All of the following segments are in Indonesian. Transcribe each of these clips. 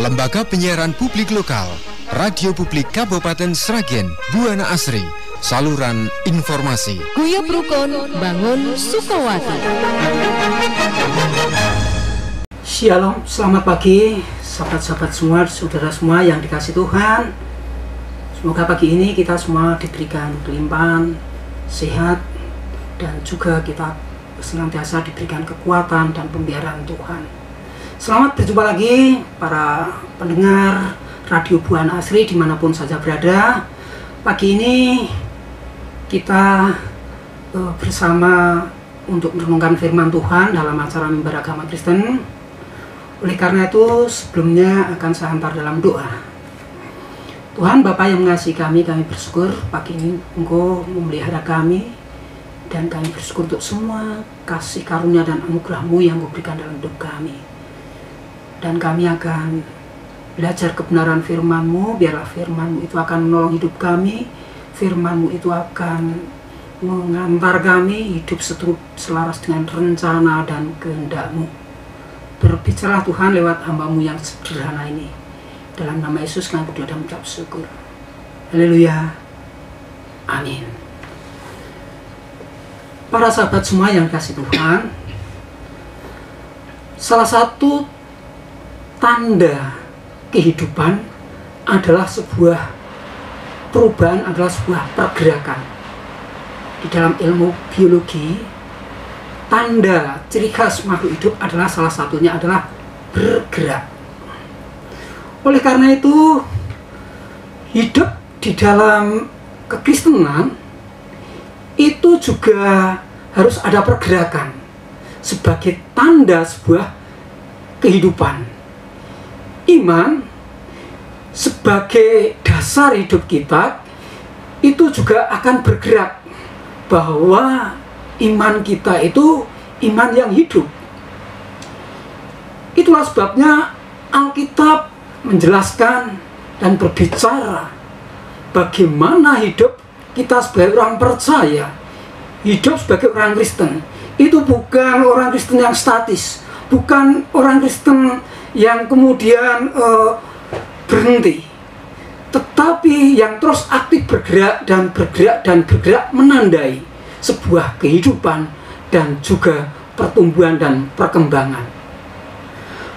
Lembaga Penyiaran Publik Lokal, Radio Publik Kabupaten Sragen, Buana Asri, saluran informasi. Guyub Rukun Bangun Sukowati. Shalom, selamat pagi sahabat-sahabat semua, saudara semua yang dikasih Tuhan. Semoga pagi ini kita semua diberikan kelimpahan, sehat, dan juga kita senantiasa diberikan kekuatan dan pembiaran Tuhan. Selamat berjumpa lagi para pendengar Radio Buana Asri dimanapun saja berada. Pagi ini kita bersama untuk merenungkan firman Tuhan dalam acara Mimbar Agama Kristen. Oleh karena itu sebelumnya akan saya hantar dalam doa. Tuhan Bapa yang mengasihi kami bersyukur pagi ini Engkau memelihara kami, dan kami bersyukur untuk semua kasih karunia dan anugerah-Mu yang Engkau berikan dalam hidup kami. Dan kami akan belajar kebenaran firman-Mu. Biarlah firman-Mu itu akan menolong hidup kami, firman-Mu itu akan mengantar kami hidup selaras dengan rencana dan kehendak-Mu. Berbicaralah Tuhan lewat hamba-Mu yang sederhana ini. Dalam nama Yesus kami berdoa dan mengucap syukur. Haleluya. Amin. Para sahabat semua yang dikasihi Tuhan, salah satu tanda kehidupan adalah sebuah perubahan, adalah sebuah pergerakan. Di dalam ilmu biologi, tanda ciri khas makhluk hidup adalah salah satunya adalah bergerak. Oleh karena itu, hidup di dalam kekristenan itu juga harus ada pergerakan sebagai tanda sebuah kehidupan. Iman sebagai dasar hidup kita itu juga akan bergerak, bahwa iman kita itu iman yang hidup. Itulah sebabnya Alkitab menjelaskan dan berbicara bagaimana hidup kita sebagai orang percaya, hidup sebagai orang Kristen. Itu bukan orang Kristen yang statis, bukan orang Kristen yang kemudian berhenti, tetapi yang terus aktif bergerak dan bergerak dan bergerak, menandai sebuah kehidupan dan juga pertumbuhan dan perkembangan.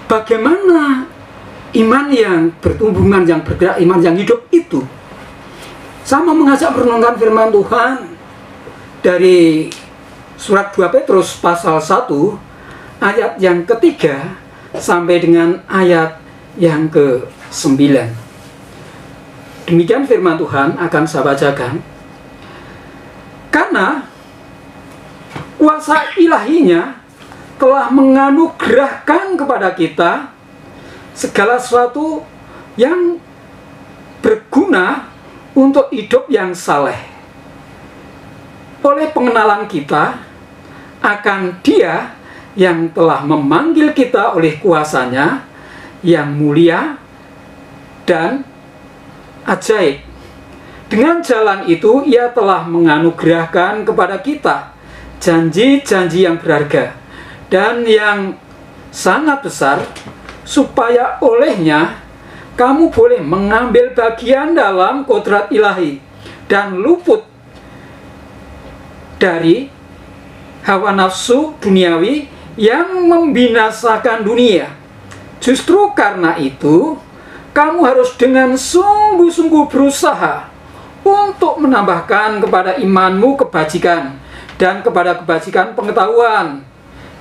Bagaimana iman yang bertumbuh, iman yang bergerak, iman yang hidup itu? Sama mengajak merenungkan firman Tuhan dari surat 2 Petrus pasal 1 ayat yang ketiga sampai dengan ayat yang ke-9. Demikian firman Tuhan akan saya bacakan. Karena kuasa ilahinya telah menganugerahkan kepada kita segala sesuatu yang berguna untuk hidup yang saleh, oleh pengenalan kita akan Dia yang telah memanggil kita oleh kuasanya yang mulia dan ajaib. Dengan jalan itu Ia telah menganugerahkan kepada kita janji-janji yang berharga dan yang sangat besar, supaya olehnya kamu boleh mengambil bagian dalam kodrat ilahi dan luput dari hawa nafsu duniawi yang membinasakan dunia. Justru karena itu, kamu harus dengan sungguh-sungguh berusaha untuk menambahkan kepada imanmu kebajikan, dan kepada kebajikan pengetahuan,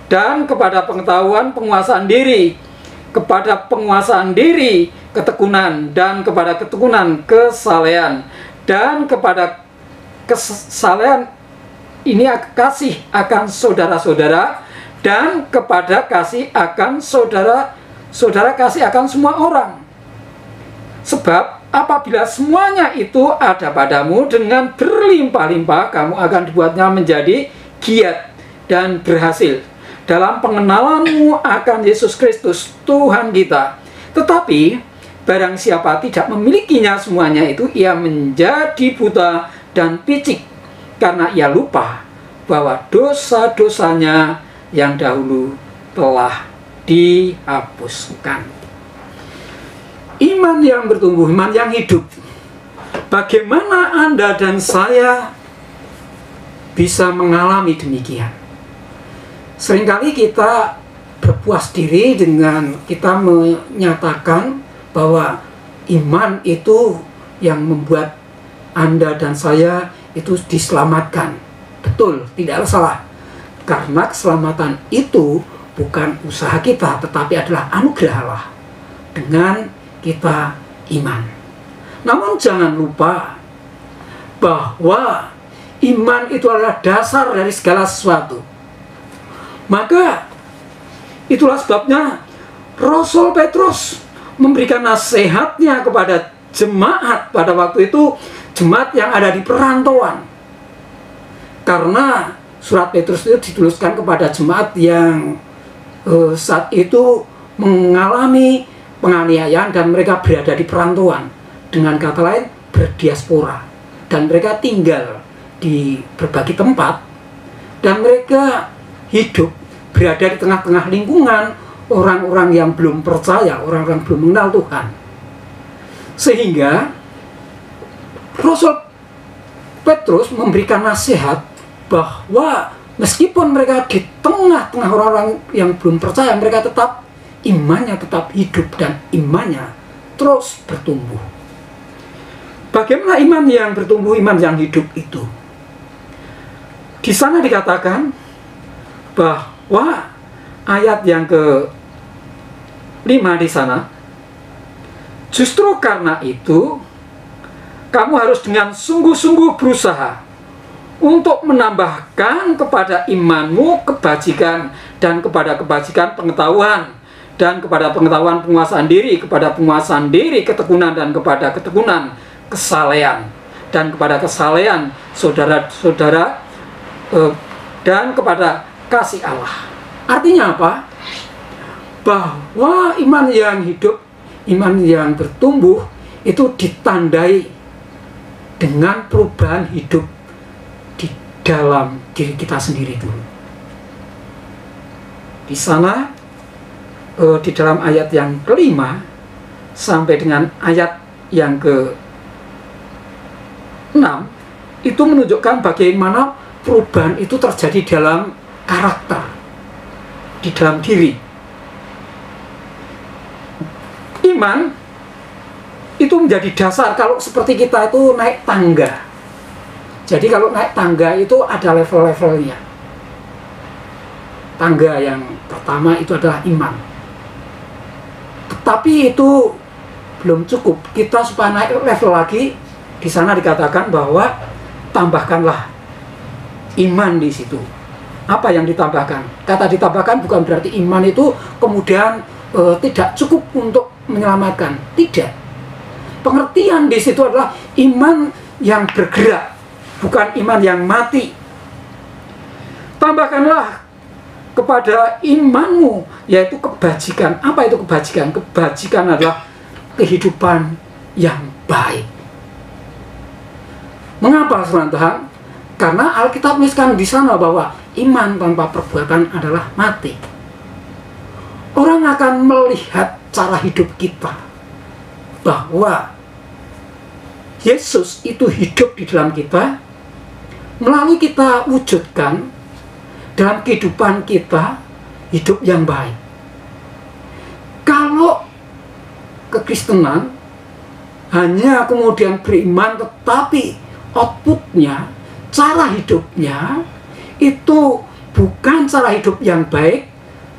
dan kepada pengetahuan penguasaan diri, kepada penguasaan diri ketekunan, dan kepada ketekunan kesalehan, dan kepada kesalehan ini kasih akan saudara-saudara, dan kepada kasih akan saudara kasih akan semua orang. Sebab apabila semuanya itu ada padamu dengan berlimpah-limpah, kamu akan dibuatnya menjadi giat dan berhasil dalam pengenalanmu akan Yesus Kristus Tuhan kita. Tetapi barang siapa tidak memilikinya semuanya itu, ia menjadi buta dan picik, karena ia lupa bahwa dosa-dosanya yang dahulu telah dihapuskan. iman yang bertumbuh, iman yang hidup. Bagaimana Anda dan saya bisa mengalami demikian? Seringkali kita berpuas diri dengan kita menyatakan bahwa iman itu yang membuat Anda dan saya itu diselamatkan. Betul, tidak salah. Karena keselamatan itu bukan usaha kita, tetapi adalah anugerah Allah dengan kita iman. Namun jangan lupa bahwa iman itu adalah dasar dari segala sesuatu. Maka itulah sebabnya Rasul Petrus memberikan nasihatnya kepada jemaat pada waktu itu, jemaat yang ada di perantauan. Karena surat Petrus itu dituliskan kepada jemaat yang saat itu mengalami penganiayaan dan mereka berada di perantauan. Dengan kata lain, berdiaspora. Dan mereka tinggal di berbagai tempat dan mereka hidup berada di tengah-tengah lingkungan orang-orang yang belum percaya, orang-orang belum mengenal Tuhan. Sehingga Rasul Petrus memberikan nasihat bahwa meskipun mereka di tengah-tengah orang-orang yang belum percaya, mereka tetap imannya tetap hidup dan imannya terus bertumbuh. Bagaimana iman yang bertumbuh, iman yang hidup itu? Di sana dikatakan bahwa ayat yang ke-5 di sana, justru karena itu kamu harus dengan sungguh-sungguh berusaha untuk menambahkan kepada imanmu kebajikan, dan kepada kebajikan pengetahuan, dan kepada pengetahuan penguasaan diri, kepada penguasaan diri ketekunan, dan kepada ketekunan kesalehan, dan kepada kesalehan saudara-saudara, dan kepada kasih Allah. Artinya apa? Bahwa iman yang hidup, iman yang bertumbuh itu ditandai dengan perubahan hidup di dalam diri kita sendiri dulu. Di sana di dalam ayat yang ke-5 sampai dengan ayat yang ke-6 itu menunjukkan bagaimana perubahan itu terjadi dalam karakter, di dalam diri. Iman itu menjadi dasar kalau seperti kita itu naik tangga. Jadi kalau naik tangga itu ada level-levelnya. Tangga yang pertama itu adalah iman. Tetapi itu belum cukup. Kita supaya naik level lagi, di sana dikatakan bahwa tambahkanlah iman di situ. Apa yang ditambahkan? Kata ditambahkan bukan berarti iman itu kemudian tidak cukup untuk menyelamatkan. Tidak. Pengertian di situ adalah iman yang bergerak, bukan iman yang mati. Tambahkanlah kepada imanmu, yaitu kebajikan. Apa itu kebajikan? Kebajikan adalah kehidupan yang baik. Mengapa, saudara Tuhan? Karena Alkitab menuliskan di sana bahwa iman tanpa perbuatan adalah mati. Orang akan melihat cara hidup kita bahwa Yesus itu hidup di dalam kita, melalui kita wujudkan dalam kehidupan kita hidup yang baik. Kalau kekristenan hanya kemudian beriman tetapi outputnya, cara hidupnya itu bukan cara hidup yang baik,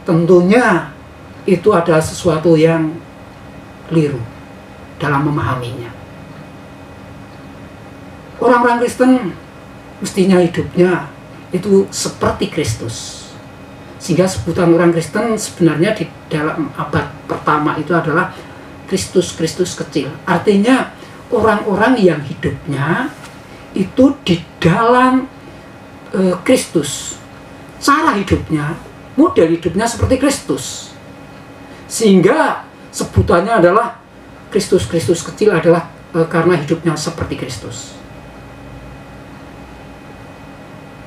tentunya itu adalah sesuatu yang keliru dalam memahaminya. Orang-orang Kristen mestinya hidupnya itu seperti Kristus. Sehingga sebutan orang Kristen sebenarnya di dalam abad pertama itu adalah Kristus-Kristus kecil. Artinya orang-orang yang hidupnya itu di dalam Kristus. Cara hidupnya, model hidupnya seperti Kristus. Sehingga sebutannya adalah Kristus-Kristus kecil adalah karena hidupnya seperti Kristus.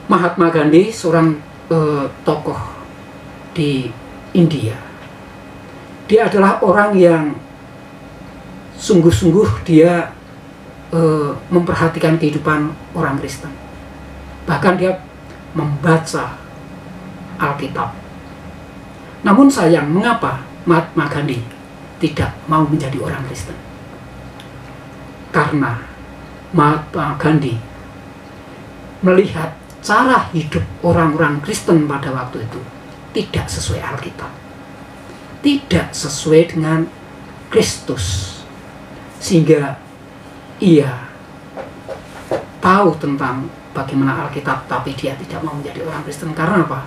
Mahatma Gandhi, seorang tokoh di India. Dia adalah orang yang sungguh-sungguh dia memperhatikan kehidupan orang Kristen. Bahkan dia membaca Alkitab. Namun sayang, mengapa Mahatma Gandhi tidak mau menjadi orang Kristen? Karena Mahatma Gandhi melihat cara hidup orang-orang Kristen pada waktu itu tidak sesuai Alkitab, tidak sesuai dengan Kristus, sehingga ia tahu tentang bagaimana Alkitab, tapi dia tidak mau menjadi orang Kristen. Karena apa?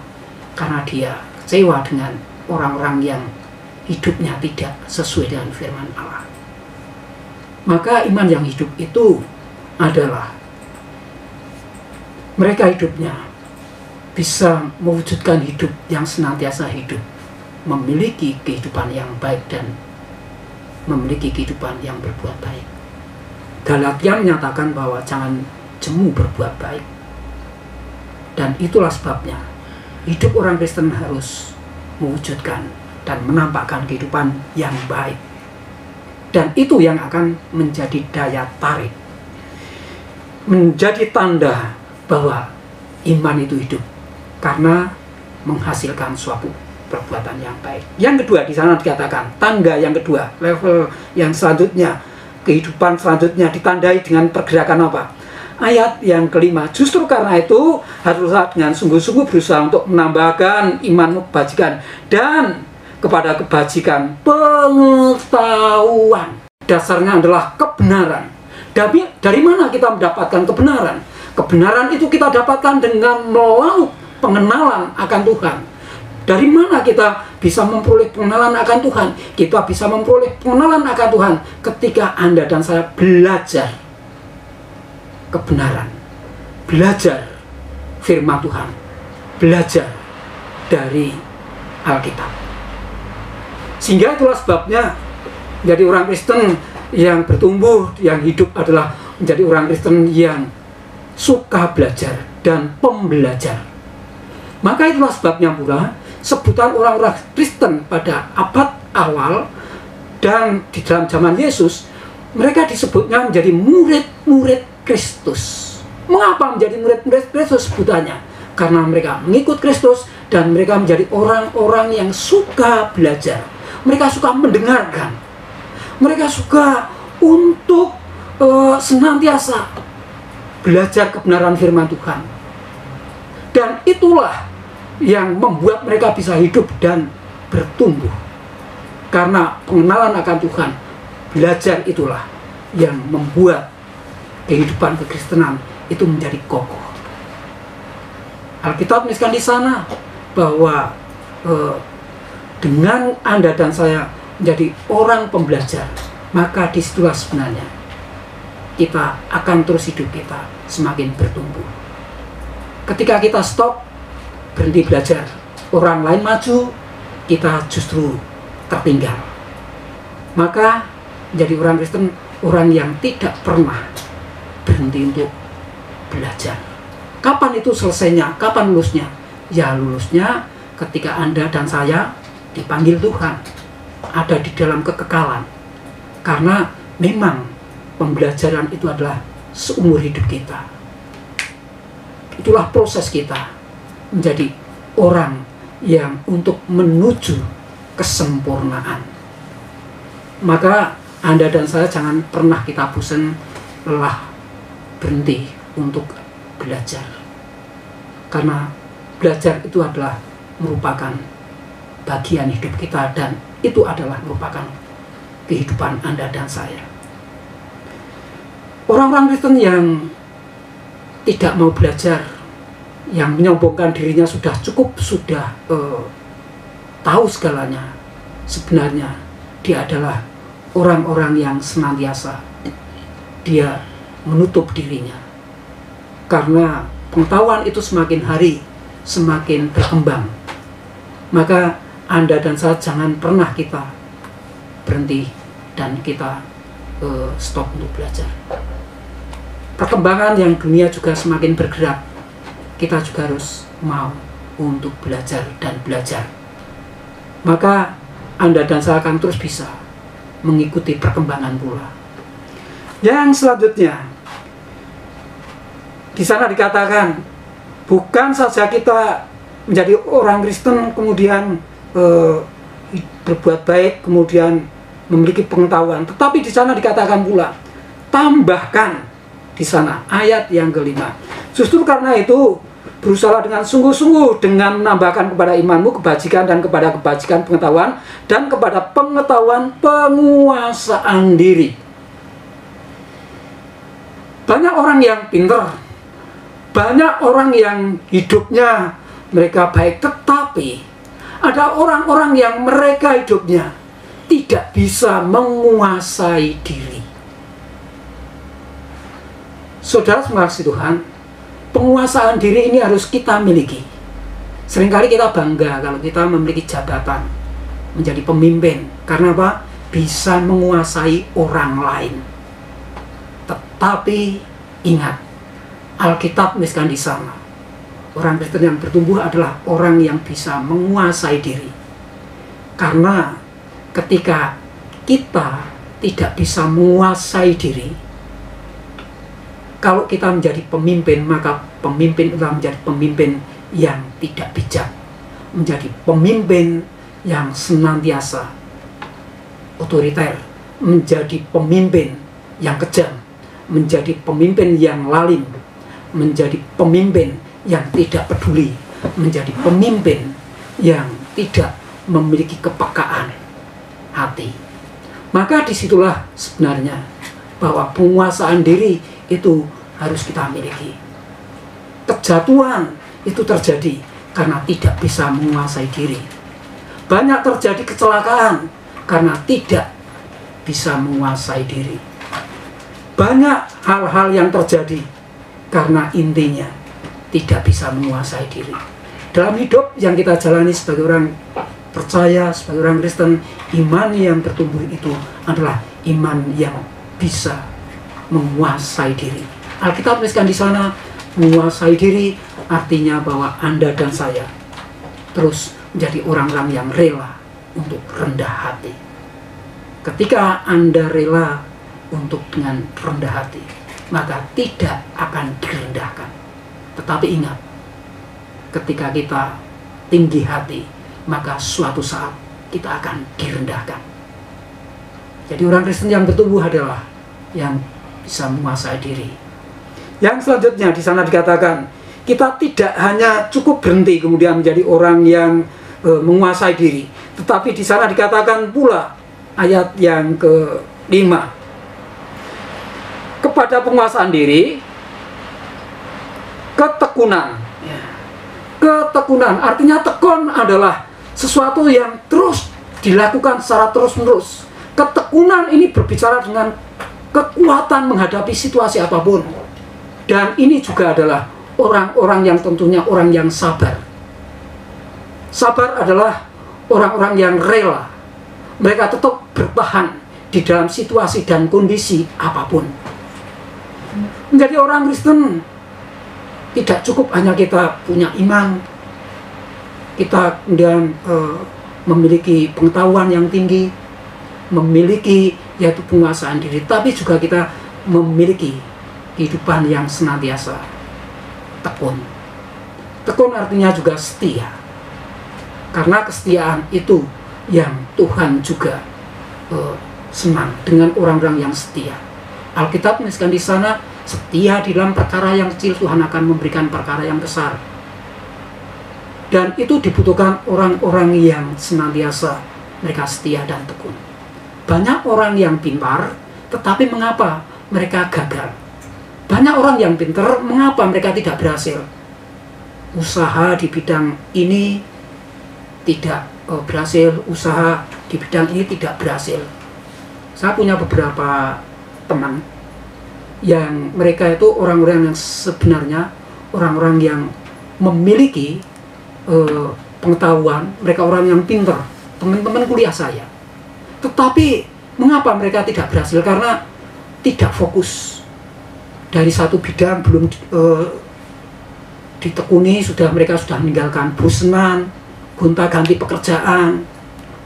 Karena dia kecewa dengan orang-orang yang hidupnya tidak sesuai dengan firman Allah. Maka iman yang hidup itu adalah mereka hidupnya bisa mewujudkan hidup yang senantiasa hidup, memiliki kehidupan yang baik dan memiliki kehidupan yang berbuat baik. Galatia menyatakan bahwa jangan jemu berbuat baik. Dan itulah sebabnya hidup orang Kristen harus mewujudkan dan menampakkan kehidupan yang baik. Dan itu yang akan menjadi daya tarik, menjadi tanda bahwa iman itu hidup karena menghasilkan suatu perbuatan yang baik. Yang kedua, di sana dikatakan tangga yang kedua, level yang selanjutnya, kehidupan selanjutnya ditandai dengan pergerakan apa? Ayat yang kelima, justru karena itu haruslah dengan sungguh-sungguh berusaha untuk menambahkan imanmu kebajikan dan kepada kebajikan pengetahuan. Dasarnya adalah kebenaran. Dari mana kita mendapatkan kebenaran? Kebenaran itu kita dapatkan dengan melalui pengenalan akan Tuhan. Dari mana kita bisa memperoleh pengenalan akan Tuhan? Kita bisa memperoleh pengenalan akan Tuhan ketika Anda dan saya belajar kebenaran, belajar firman Tuhan, belajar dari Alkitab. Sehingga itulah sebabnya menjadi orang Kristen yang bertumbuh, yang hidup adalah menjadi orang Kristen yang suka belajar dan pembelajar. Maka itulah sebabnya pula sebutan orang-orang Kristen pada abad awal dan di dalam zaman Yesus, mereka disebutnya menjadi murid-murid Kristus. Mengapa menjadi murid-murid Kristus sebutannya? Karena mereka mengikut Kristus dan mereka menjadi orang-orang yang suka belajar. Mereka suka mendengarkan. Mereka suka untuk senantiasa belajar kebenaran firman Tuhan. Dan itulah yang membuat mereka bisa hidup dan bertumbuh. Karena pengenalan akan Tuhan, belajar itulah yang membuat kehidupan kekristenan itu menjadi kokoh. Alkitab menuliskan di sana bahwa dengan Anda dan saya menjadi orang pembelajar, maka disitulah sebenarnya kita akan terus hidup kita semakin bertumbuh. Ketika kita stop, berhenti belajar, orang lain maju, kita justru tertinggal. Maka menjadi orang Kristen, orang yang tidak pernah berhenti untuk belajar. Kapan itu selesainya? Kapan lulusnya? Ya lulusnya ketika Anda dan saya dipanggil Tuhan, ada di dalam kekekalan. Karena memang pembelajaran itu adalah seumur hidup kita. Itulah proses kita menjadi orang yang untuk menuju kesempurnaan. Maka Anda dan saya jangan pernah kita bosan, lelah, berhenti untuk belajar. Karena belajar itu adalah merupakan bagian hidup kita dan itu adalah merupakan kehidupan Anda dan saya. Orang-orang Kristen yang tidak mau belajar, yang menyombongkan dirinya sudah tahu segalanya, sebenarnya dia adalah orang-orang yang senantiasa dia menutup dirinya. Karena pengetahuan itu semakin hari semakin berkembang. Maka Anda dan saya jangan pernah kita berhenti dan kita stop untuk belajar. Perkembangan yang dunia juga semakin bergerak. Kita juga harus mau untuk belajar dan belajar. Maka Anda dan saya akan terus bisa mengikuti perkembangan pula. Yang selanjutnya, di sana dikatakan, bukan saja kita menjadi orang Kristen kemudian berbuat baik, kemudian memiliki pengetahuan, tetapi di sana dikatakan pula, tambahkan di sana ayat yang kelima. Justru karena itu, berusaha dengan sungguh-sungguh dengan menambahkan kepada imanmu kebajikan, dan kepada kebajikan pengetahuan, dan kepada pengetahuan penguasaan diri. Banyak orang yang pintar, banyak orang yang hidupnya mereka baik, tetapi ada orang-orang yang mereka hidupnya tidak bisa menguasai diri. Saudara mengasihi Tuhan, penguasaan diri ini harus kita miliki. Seringkali kita bangga kalau kita memiliki jabatan, menjadi pemimpin. Karena apa? Bisa menguasai orang lain. Tetapi ingat, Alkitab menuliskan di sana, orang Kristen yang bertumbuh adalah orang yang bisa menguasai diri. Karena ketika kita tidak bisa menguasai diri, kalau kita menjadi pemimpin, maka pemimpin adalah menjadi pemimpin yang tidak bijak, menjadi pemimpin yang senantiasa otoriter, menjadi pemimpin yang kejam, menjadi pemimpin yang lalim, menjadi pemimpin yang tidak peduli, menjadi pemimpin yang tidak memiliki kepekaan hati. Maka disitulah sebenarnya bahwa penguasaan diri itu harus kita miliki. Kejatuhan itu terjadi karena tidak bisa menguasai diri. Banyak terjadi kecelakaan karena tidak bisa menguasai diri. Banyak hal-hal yang terjadi karena intinya tidak bisa menguasai diri. Dalam hidup yang kita jalani sebagai orang percaya, sebagai orang Kristen, iman yang bertumbuh itu adalah iman yang bisa menguasai diri. Alkitab tuliskan di sana, menguasai diri artinya bahwa Anda dan saya terus menjadi orang-orang yang rela untuk rendah hati. Ketika Anda rela untuk dengan rendah hati, maka tidak akan direndahkan. Tetapi ingat, ketika kita tinggi hati, maka suatu saat kita akan direndahkan. Jadi orang Kristen yang bertumbuh adalah yang bisa menguasai diri. Yang selanjutnya di sana dikatakan, kita tidak hanya cukup berhenti kemudian menjadi orang yang menguasai diri, tetapi di sana dikatakan pula ayat yang ke-5, kepada penguasaan diri, ketekunan. Ketekunan artinya tekun adalah sesuatu yang terus dilakukan secara terus-menerus. Ketekunan ini berbicara dengan kekuatan menghadapi situasi apapun. Dan ini juga adalah orang-orang yang tentunya orang yang sabar. Sabar adalah orang-orang yang rela. Mereka tetap bertahan di dalam situasi dan kondisi apapun. Menjadi orang Kristen tidak cukup hanya kita punya iman, kita kemudian memiliki pengetahuan yang tinggi, memiliki yaitu penguasaan diri, tapi juga kita memiliki kehidupan yang senantiasa tekun. Tekun artinya juga setia, karena kesetiaan itu yang Tuhan juga senang dengan orang-orang yang setia. Alkitab menuliskan di sana, setia di dalam perkara yang kecil, Tuhan akan memberikan perkara yang besar. Dan itu dibutuhkan orang-orang yang senantiasa mereka setia dan tekun. Banyak orang yang pintar, tetapi mengapa mereka gagal? Banyak orang yang pintar, mengapa mereka tidak berhasil? Usaha di bidang ini tidak berhasil, usaha di bidang ini tidak berhasil. Saya punya beberapa teman yang mereka itu orang-orang yang sebenarnya orang-orang yang memiliki pengetahuan, mereka orang yang pintar, teman-teman kuliah saya. Tetapi mengapa mereka tidak berhasil? Karena tidak fokus dari satu bidang, belum ditekuni, mereka sudah meninggalkan, bosenan, gonta-ganti pekerjaan,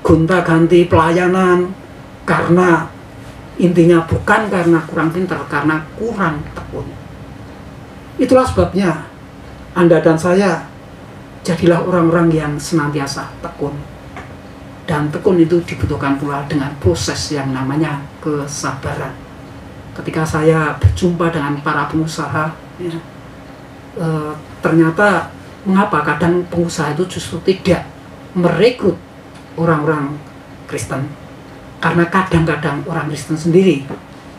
gonta-ganti pelayanan, Karena intinya bukan karena kurang pintar, karena kurang tekun. Itulah sebabnya Anda dan saya jadilah orang-orang yang senantiasa tekun. Dan tekun itu dibutuhkan pula dengan proses yang namanya kesabaran. Ketika saya berjumpa dengan para pengusaha, ya, ternyata mengapa kadang pengusaha itu justru tidak merekrut orang-orang Kristen? Karena kadang-kadang orang Kristen sendiri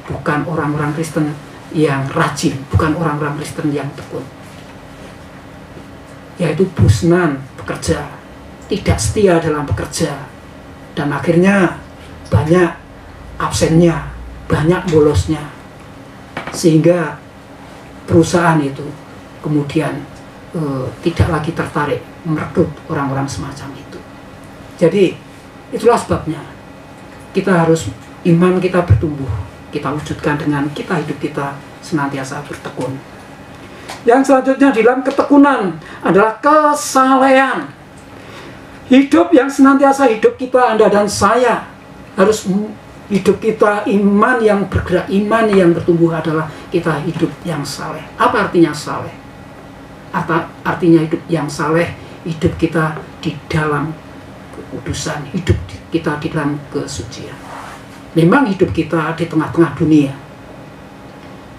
bukan orang-orang Kristen yang rajin, bukan orang-orang Kristen yang tekun, yaitu busnan bekerja, tidak setia dalam bekerja, dan akhirnya banyak absennya, banyak bolosnya, sehingga perusahaan itu kemudian tidak lagi tertarik merekrut orang-orang semacam itu. Jadi itulah sebabnya kita harus, iman kita bertumbuh, kita wujudkan dengan kita hidup kita senantiasa bertekun. Yang selanjutnya di dalam ketekunan adalah kesalehan. Hidup yang senantiasa hidup kita, Anda dan saya, harus hidup kita iman yang bergerak, iman yang bertumbuh adalah kita hidup yang saleh. Apa artinya saleh? Artinya hidup yang saleh, hidup kita di dalam kekudusan, hidup kita di dalam kesucian. Memang hidup kita di tengah-tengah dunia,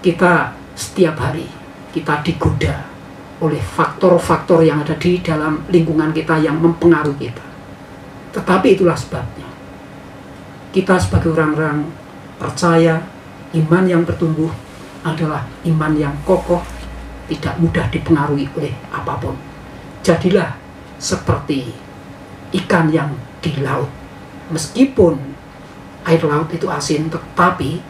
kita setiap hari kita digoda oleh faktor-faktor yang ada di dalam lingkungan kita yang mempengaruhi kita. Tetapi itulah sebabnya kita sebagai orang-orang percaya, iman yang bertumbuh adalah iman yang kokoh, tidak mudah dipengaruhi oleh apapun. Jadilah seperti ikan yang di laut. Meskipun air laut itu asin, tetapi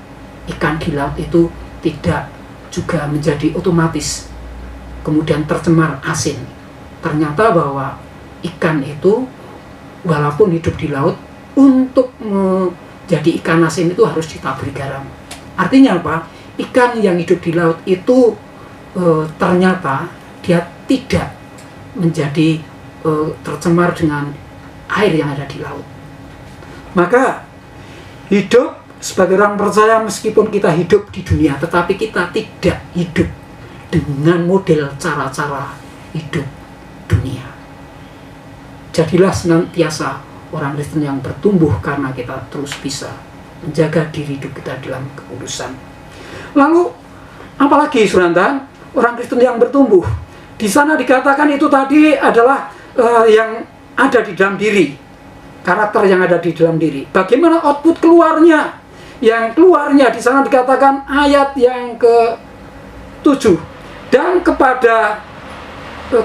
ikan di laut itu tidak juga menjadi otomatis kemudian tercemar asin. Ternyata bahwa ikan itu walaupun hidup di laut, untuk menjadi ikan asin itu harus ditaburi garam. Artinya apa? Ikan yang hidup di laut itu ternyata dia tidak menjadi tercemar dengan air yang ada di laut. Maka hidup sebagai orang percaya, meskipun kita hidup di dunia, tetapi kita tidak hidup dengan model cara-cara hidup dunia. Jadilah senantiasa orang Kristen yang bertumbuh, karena kita terus bisa menjaga diri hidup kita dalam kekudusan. Lalu apalagi saudara, orang Kristen yang bertumbuh? Di sana dikatakan itu tadi adalah yang ada di dalam diri, karakter yang ada di dalam diri. Bagaimana output keluarnya? Yang keluarnya di sana dikatakan ayat yang ke-7, dan kepada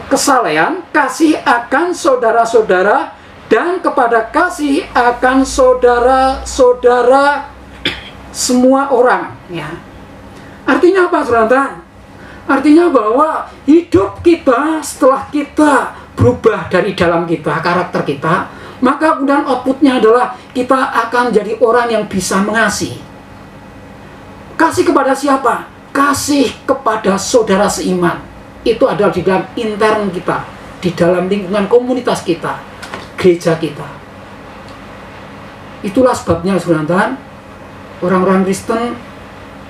kesalehan, kasih akan saudara-saudara, dan kepada kasih akan saudara-saudara semua orang. Ya. Artinya apa, saudara? Artinya bahwa hidup kita setelah kita berubah dari dalam kita, karakter kita, maka kemudian outputnya adalah kita akan menjadi orang yang bisa mengasihi. Kasih kepada siapa? Kasih kepada saudara seiman. Itu adalah di dalam intern kita, di dalam lingkungan komunitas kita, gereja kita. Itulah sebabnya saudara, orang-orang Kristen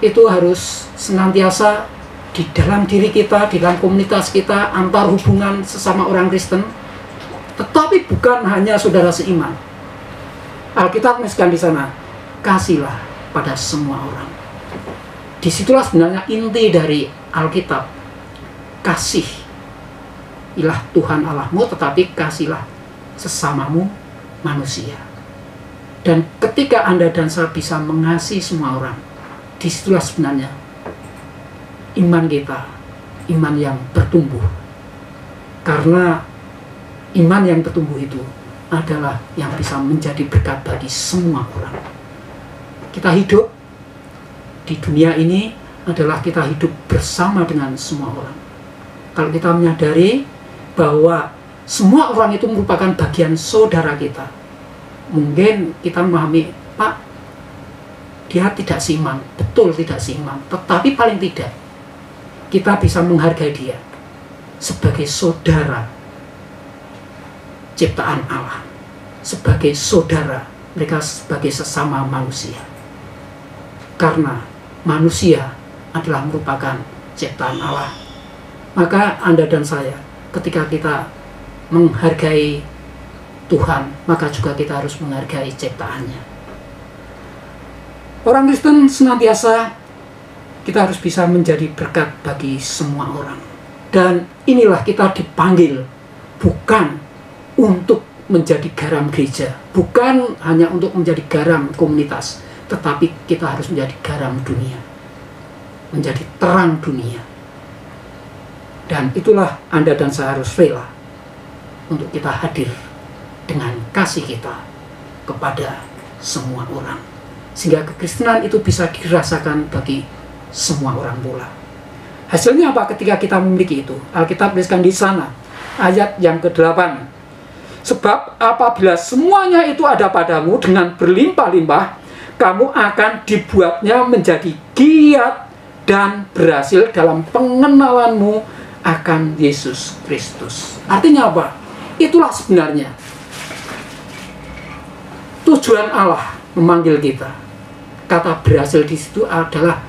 itu harus senantiasa di dalam diri kita, di dalam komunitas kita, antar hubungan sesama orang Kristen, tetapi bukan hanya saudara seiman. Alkitab menuliskan di sana, kasihlah pada semua orang. Disitulah sebenarnya inti dari Alkitab. Kasihilah Tuhan Allahmu, tetapi kasihlah sesamamu manusia. Dan ketika Anda dan saya bisa mengasihi semua orang, disitulah sebenarnya iman kita, iman yang bertumbuh. Karena iman yang bertumbuh itu adalah yang bisa menjadi berkat bagi semua orang. Kita hidup di dunia ini adalah kita hidup bersama dengan semua orang. Kalau kita menyadari bahwa semua orang itu merupakan bagian saudara kita, mungkin kita memahami, Pak, dia tidak seiman, betul tidak seiman, tetapi paling tidak kita bisa menghargai dia sebagai saudara ciptaan Allah, sebagai saudara mereka sebagai sesama manusia. Karena manusia adalah merupakan ciptaan Allah, maka Anda dan saya, ketika kita menghargai Tuhan, maka juga kita harus menghargai ciptaannya. Orang Kristen senantiasa kita harus bisa menjadi berkat bagi semua orang. Dan inilah kita dipanggil bukan untuk menjadi garam gereja, bukan hanya untuk menjadi garam komunitas, tetapi kita harus menjadi garam dunia, menjadi terang dunia. Dan itulah Anda dan saya harus rela untuk kita hadir dengan kasih kita kepada semua orang, sehingga kekristenan itu bisa dirasakan bagi semua orang pula. Hasilnya apa ketika kita memiliki itu? Alkitab tuliskan di sana, ayat yang ke-8. Sebab apabila semuanya itu ada padamu dengan berlimpah-limpah, kamu akan dibuatnya menjadi giat dan berhasil dalam pengenalanmu akan Yesus Kristus. Artinya apa? Itulah sebenarnya tujuan Allah memanggil kita. Kata berhasil di situ adalah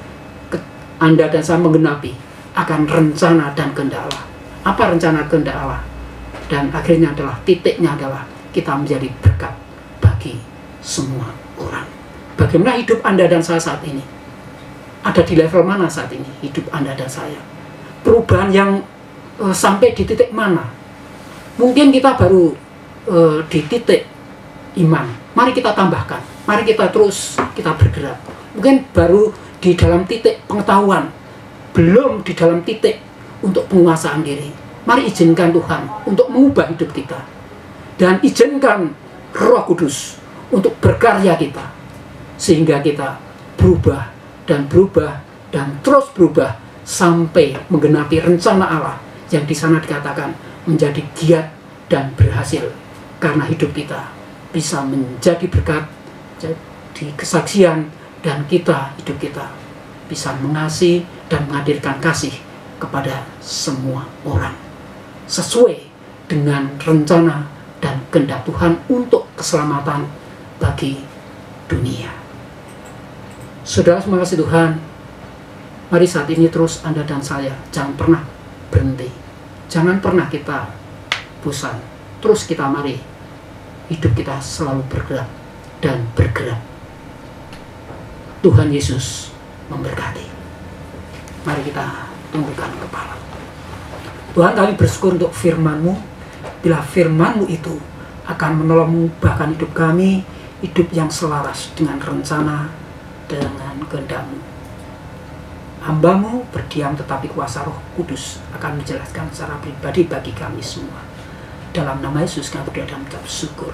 Anda dan saya menggenapi akan rencana dan kehendak Allah. Apa rencana kehendak Allah? Dan akhirnya adalah, titiknya adalah kita menjadi berkat bagi semua orang. Bagaimana hidup Anda dan saya saat ini? Ada di level mana saat ini hidup Anda dan saya? Perubahan yang sampai di titik mana? Mungkin kita baru di titik iman. Mari kita tambahkan. Mari kita terus kita bergerak. Mungkin baru di dalam titik pengetahuan, belum di dalam titik untuk penguasaan diri. Mari izinkan Tuhan untuk mengubah hidup kita. Dan izinkan Roh Kudus untuk berkarya kita, sehingga kita berubah dan terus berubah sampai menggenapi rencana Allah yang di sana dikatakan menjadi giat dan berhasil. Karena hidup kita bisa menjadi berkat, jadi kesaksian, dan hidup kita bisa mengasihi dan menghadirkan kasih kepada semua orang, sesuai dengan rencana dan kehendak Tuhan untuk keselamatan bagi dunia. Saudara, terima kasih Tuhan. Mari saat ini terus Anda dan saya jangan pernah berhenti, jangan pernah kita bosan. Terus kita mari hidup kita selalu bergerak dan bergerak. Tuhan Yesus memberkati. Mari kita tundukkan kepala. Tuhan, kami bersyukur untuk firman-Mu. Bila firman-Mu itu akan menolongmu bahkan hidup kami, hidup yang selaras dengan rencana, dengan kehendak-Mu. Hamba-Mu berdiam, tetapi kuasa Roh Kudus akan menjelaskan secara pribadi bagi kami semua. Dalam nama Yesus kami berdoa dan mengucap syukur.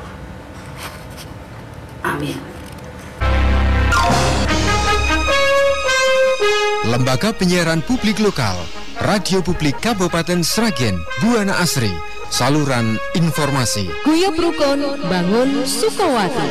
Amin. Lembaga Penyiaran Publik Lokal, Radio Publik Kabupaten Sragen, Buana Asri, saluran informasi. Guyub Rukun Bangun Sukowati.